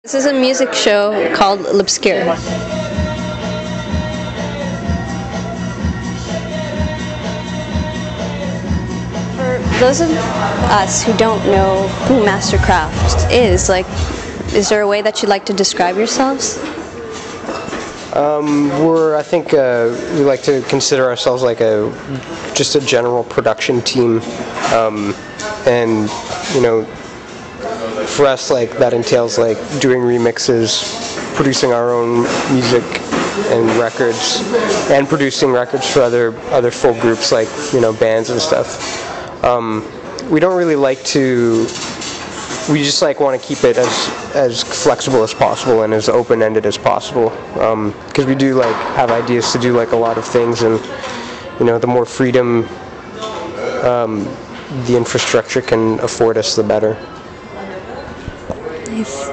This is a music show called L'Obscure. For those of us who don't know who MSTRKRFT is there a way that you'd like to describe yourselves? I think we like to consider ourselves like just a general production team, and for us, like, that entails like doing remixes, producing our own music and records, and producing records for other full groups like bands and stuff. We don't really like to. We just want to keep it as flexible as possible and as open-ended as possible, because we do have ideas to do a lot of things, and the more freedom the infrastructure can afford us, the better. Nice.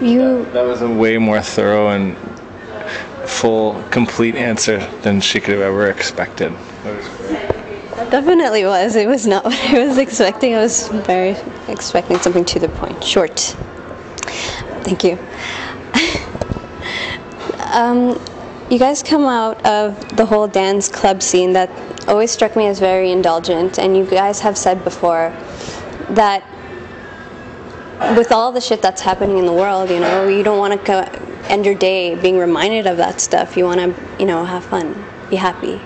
That was a way more thorough and full, complete answer than she could have ever expected. That was great. That definitely was. It was not what I was expecting. I was very expecting something to the point. Short. Thank you. You guys come out of the whole dance club scene that always struck me as very indulgent, and you guys have said before that with all the shit that's happening in the world, you don't want to end your day being reminded of that stuff. You want to, have fun, be happy.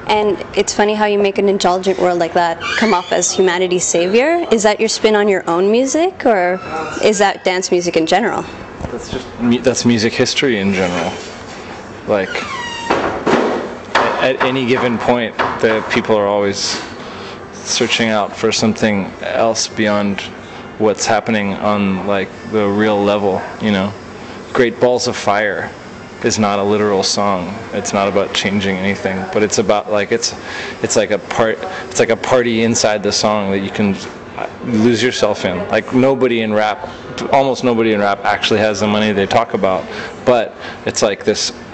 And it's funny how you make an indulgent world like that come off as humanity's savior. Is that your spin on your own music, or is that dance music in general? That's music history in general. Like, at any given point, the people are always searching out for something else beyond what's happening on the real level. Great Balls of Fire is not a literal song. It's not about changing anything, but it's about it's like a party inside the song that you can lose yourself in. Almost nobody in rap actually has the money they talk about, but it's a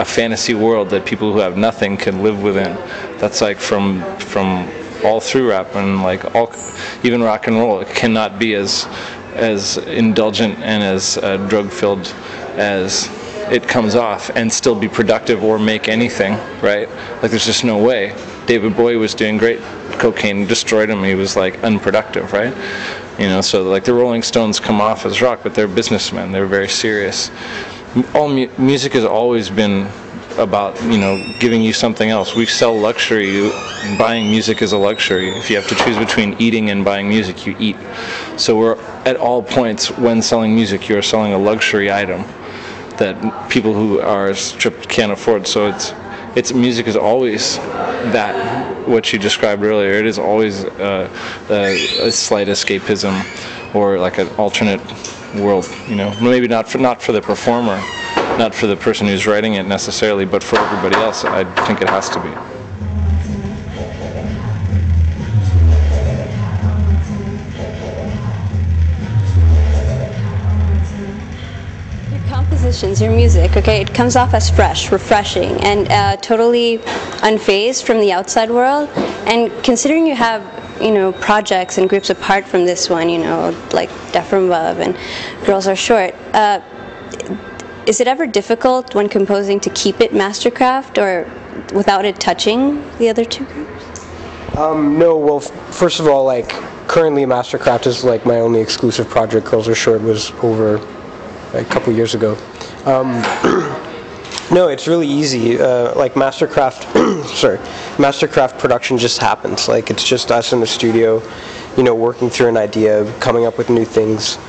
fantasy world that people who have nothing can live within. That's from all through rap, and even rock and roll. It cannot be as indulgent and as drug-filled as it comes off and still be productive or make anything, right? There's just no way. David Bowie was doing great. Cocaine destroyed him. He was unproductive, right? So the Rolling Stones come off as rock, but they're businessmen. They're very serious. All music has always been about giving you something else. We sell luxury. Buying music is a luxury. If you have to choose between eating and buying music, you eat. So we're at all points when selling music, you're selling a luxury item that people who are stripped can't afford. So it's music is always that, what you described earlier. It is always a slight escapism, or an alternate world. Maybe not for the performer, not for the person who's writing it necessarily, but for everybody else, I think it has to be. Your music, okay, it comes off as fresh, refreshing, and totally unfazed from the outside world. And considering you have, projects and groups apart from this one, like Death from Above and Girls Are Short, is it ever difficult when composing to keep it MSTRKRFT, or without it touching the other two groups? No, well, first of all, currently MSTRKRFT is my only exclusive project. Girls Are Short was over a couple years ago. No, it's really easy. MSTRKRFT, MSTRKRFT production just happens. It's just us in the studio, working through an idea, coming up with new things.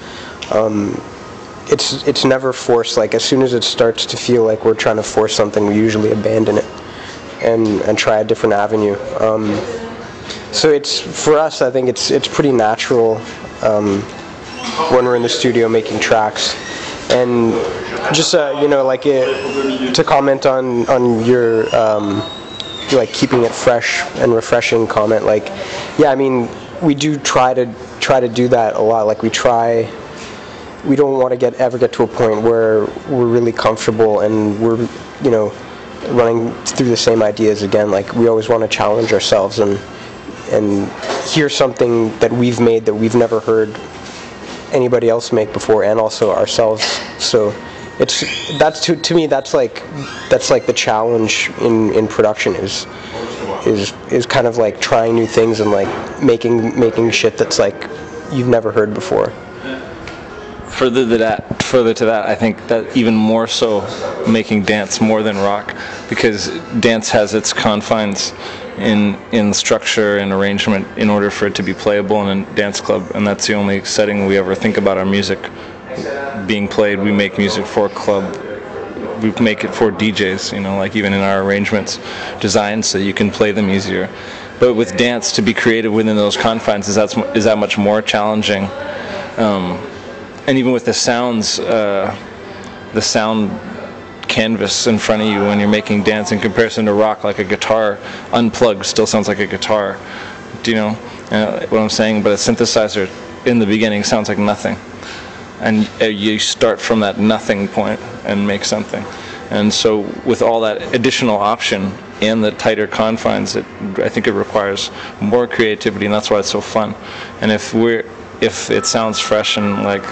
It's never forced. As soon as it starts to feel like we're trying to force something, we usually abandon it and try a different avenue. So it's, for us, I think it's pretty natural when we're in the studio making tracks. And just to comment on your keeping it fresh and refreshing comment, yeah, I mean, we do try to do that a lot. We don't want to ever get to a point where we're really comfortable and we're running through the same ideas again. We always want to challenge ourselves and hear something that we've made that we've never heard anybody else make before, and also ourselves. So that's to me that's like the challenge in production is kind of like trying new things and like making shit that's like you've never heard before. Further to that, I think that even more so making dance more than rock, because dance has its confines in structure and arrangement in order for it to be playable in a dance club, and that's the only setting we ever think about our music being played. We make music for a club. We make it for DJs, you know, like even in our arrangements designed so you can play them easier. But with dance, to be creative within those confines is that much more challenging. And even with the sounds, the sound canvas in front of you when you're making dance in comparison to rock, like a guitar unplugged still sounds like a guitar. Do you know what I'm saying? But a synthesizer in the beginning sounds like nothing. And you start from that nothing point and make something. And so with all that additional option and the tighter confines, I think it requires more creativity, and that's why it's so fun. And if it sounds fresh and like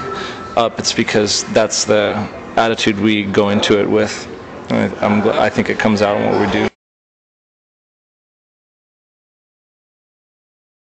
up, it's because that's the attitude we go into it with. I think it comes out in what we do.